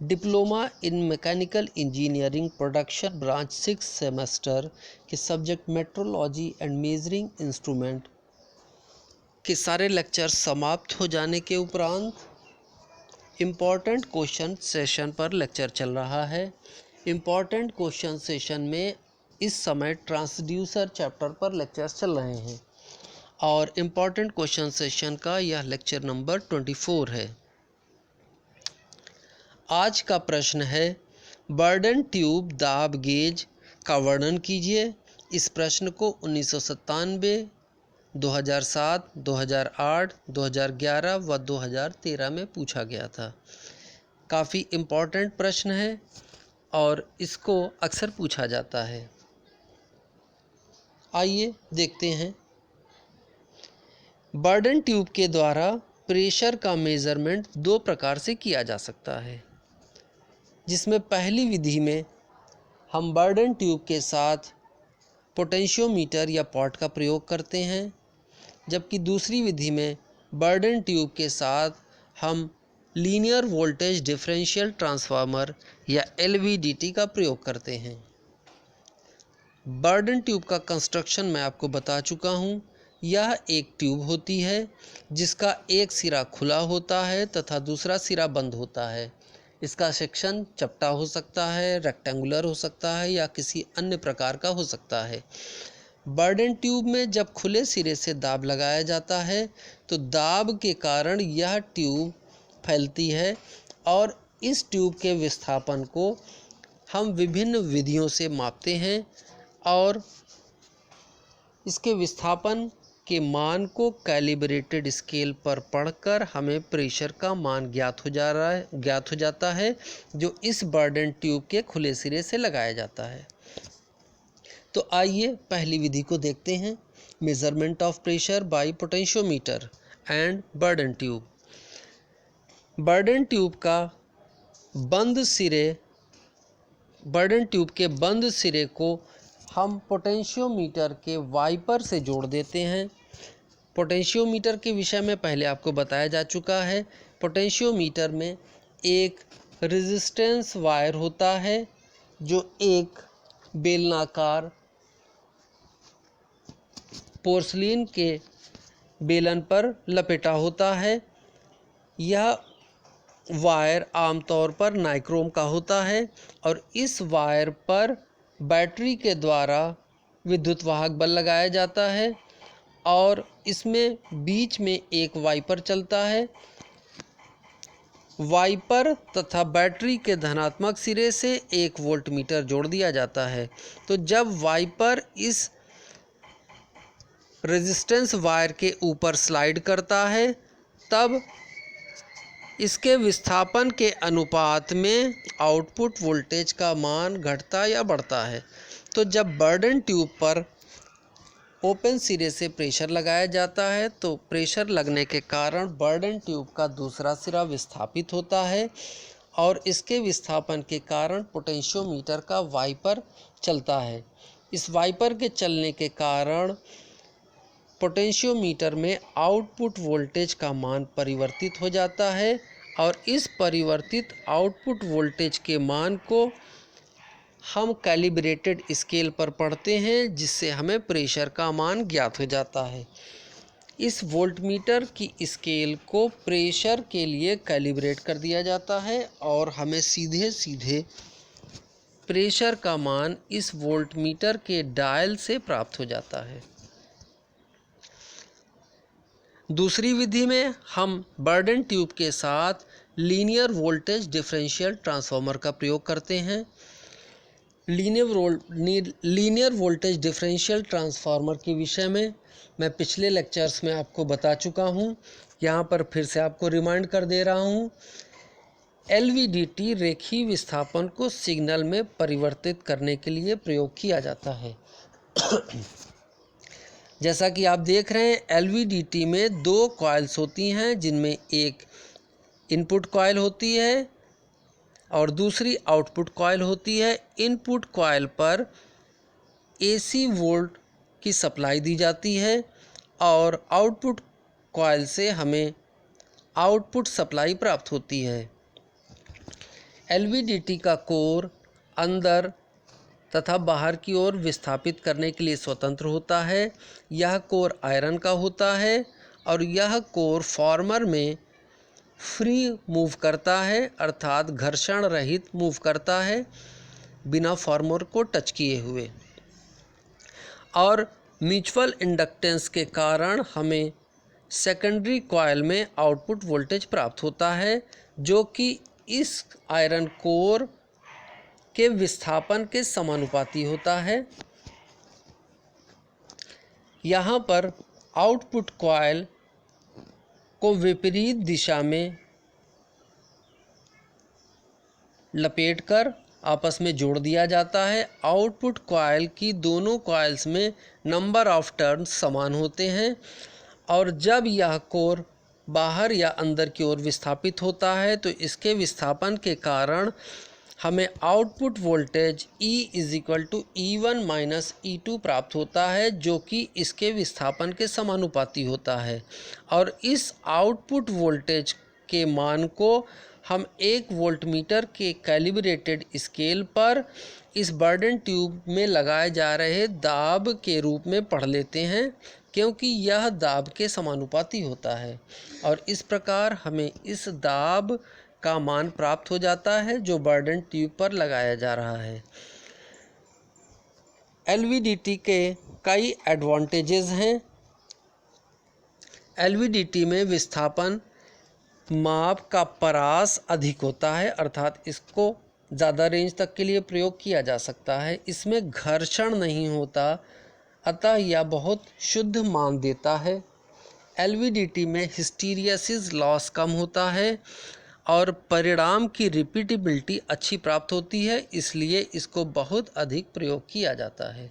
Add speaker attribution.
Speaker 1: Diploma in mechanical engineering production branch 6 semester के subject metrology and measuring instrument के सारे lecture समाप्त हो जाने के उपरांत इम्पॉर्टेंट क्वेश्चन सेशन पर लेक्चर चल रहा है। इम्पॉर्टेंट क्वेश्चन सेशन में इस समय ट्रांसड्यूसर चैप्टर पर लेक्चर्स चल रहे हैं और इम्पॉर्टेंट क्वेश्चन सेशन का यह लेक्चर नंबर 24 है। आज का प्रश्न है बर्डन ट्यूब दाब गेज का वर्णन कीजिए। इस प्रश्न को 1997, 2007, 2008, 2011 व 2013 में पूछा गया था। काफ़ी इम्पोर्टेंट प्रश्न है और इसको अक्सर पूछा जाता है। आइए देखते हैं। बर्डन ट्यूब के द्वारा प्रेशर का मेज़रमेंट दो प्रकार से किया जा सकता है, जिसमें पहली विधि में हम बर्डन ट्यूब के साथ पोटेंशियोमीटर या पॉट का प्रयोग करते हैं, जबकि दूसरी विधि में बर्डन ट्यूब के साथ हम लीनियर वोल्टेज डिफरेंशियल ट्रांसफार्मर या LVDT का प्रयोग करते हैं। बर्डन ट्यूब का कंस्ट्रक्शन मैं आपको बता चुका हूँ। यह एक ट्यूब होती है जिसका एक सिरा खुला होता है तथा दूसरा सिरा बंद होता है। इसका सेक्शन चपटा हो सकता है, रेक्टेंगुलर हो सकता है या किसी अन्य प्रकार का हो सकता है। बर्डन ट्यूब में जब खुले सिरे से दाब लगाया जाता है तो दाब के कारण यह ट्यूब फैलती है और इस ट्यूब के विस्थापन को हम विभिन्न विधियों से मापते हैं और इसके विस्थापन के मान को कैलिब्रेटेड स्केल पर पढ़कर हमें प्रेशर का मान ज्ञात हो जाता है जो इस बर्डन ट्यूब के खुले सिरे से लगाया जाता है। तो आइए पहली विधि को देखते हैं, measurement of pressure by potentiometer and burden tube. Burden tube के बंद सिरे को हम पोटेंशियोमीटर के वाइपर से जोड़ देते हैं। पोटेंशियोमीटर के विषय में पहले आपको बताया जा चुका है। पोटेंशियोमीटर में एक रेजिस्टेंस वायर होता है जो एक बेलनाकार पोर्सलिन के बेलन पर लपेटा होता है। यह वायर आमतौर पर नाइक्रोम का होता है और इस वायर पर बैटरी के द्वारा विद्युत वाहक बल लगाया जाता है और इसमें बीच में एक वाइपर चलता है। वाइपर तथा बैटरी के धनात्मक सिरे से एक वोल्टमीटर जोड़ दिया जाता है। तो जब वाइपर इस रेजिस्टेंस वायर के ऊपर स्लाइड करता है तब इसके विस्थापन के अनुपात में आउटपुट वोल्टेज का मान घटता या बढ़ता है। तो जब बर्डन ट्यूब पर ओपन सिरे से प्रेशर लगाया जाता है तो प्रेशर लगने के कारण बर्डन ट्यूब का दूसरा सिरा विस्थापित होता है और इसके विस्थापन के कारण पोटेंशियोमीटर का वाइपर चलता है। इस वाइपर के चलने के कारण पोटेंशियोमीटर में आउटपुट वोल्टेज का मान परिवर्तित हो जाता है और इस परिवर्तित आउटपुट वोल्टेज के मान को हम कैलिब्रेटेड स्केल पर पढ़ते हैं, जिससे हमें प्रेशर का मान ज्ञात हो जाता है। इस वोल्टमीटर की स्केल को प्रेशर के लिए कैलिब्रेट कर दिया जाता है और हमें सीधे सीधे प्रेशर का मान इस वोल्टमीटर के डायल से प्राप्त हो जाता है। दूसरी विधि में हम बर्डन ट्यूब के साथ लीनियर वोल्टेज डिफरेंशियल ट्रांसफार्मर का प्रयोग करते हैं। लीनियर वोल्टेज डिफरेंशियल ट्रांसफार्मर के विषय में मैं पिछले लेक्चर्स में आपको बता चुका हूँ। यहाँ पर फिर से आपको रिमाइंड कर दे रहा हूँ। LVDT रेखीय विस्थापन को सिग्नल में परिवर्तित करने के लिए प्रयोग किया जाता है। जैसा कि आप देख रहे हैं, LVDT में दो कॉइल्स होती हैं, जिनमें एक इनपुट कॉइल होती है और दूसरी आउटपुट कॉइल होती है। इनपुट कॉइल पर AC वोल्ट की सप्लाई दी जाती है और आउटपुट कॉइल से हमें आउटपुट सप्लाई प्राप्त होती है। LVDT का कोर अंदर तथा बाहर की ओर विस्थापित करने के लिए स्वतंत्र होता है। यह कोर आयरन का होता है और यह कोर फॉर्मर में फ्री मूव करता है, अर्थात घर्षण रहित मूव करता है बिना फॉर्मर को टच किए हुए। और म्यूचुअल इंडक्टेंस के कारण हमें सेकेंडरी कॉइल में आउटपुट वोल्टेज प्राप्त होता है, जो कि इस आयरन कोर के विस्थापन के समानुपाती होता है। यहाँ पर आउटपुट कॉइल को विपरीत दिशा में लपेटकर आपस में जोड़ दिया जाता है। आउटपुट कॉइल की दोनों कॉइल्स में नंबर ऑफ टर्न्स समान होते हैं और जब यह कोर बाहर या अंदर की ओर विस्थापित होता है तो इसके विस्थापन के कारण हमें output voltage E=E1 minus E2 प्राप्त होता है, जो कि इसके विस्थापन के समानुपाती होता है। और इस आउटपुट वोल्टेज के मान को हम 1 वोल्टमीटर के कैलिब्रेटेड स्केल पर इस बर्डन ट्यूब में लगाए जा रहे दाब के रूप में पढ़ लेते हैं, क्योंकि यह दाब के समानुपाती होता है और इस प्रकार हमें इस दाब का मान प्राप्त हो जाता है जो बर्डन ट्यूब पर लगाया जा रहा है। LVDT के कई एडवांटेजेस हैं। LVDT में विस्थापन माप का परास अधिक होता है, अर्थात इसको ज़्यादा रेंज तक के लिए प्रयोग किया जा सकता है। इसमें घर्षण नहीं होता, अतः यह बहुत शुद्ध मान देता है। LVDT में हिस्टीरियसिस लॉस कम होता है और परिणाम की रिपीटेबिलिटी अच्छी प्राप्त होती है, इसलिए इसको बहुत अधिक प्रयोग किया जाता है।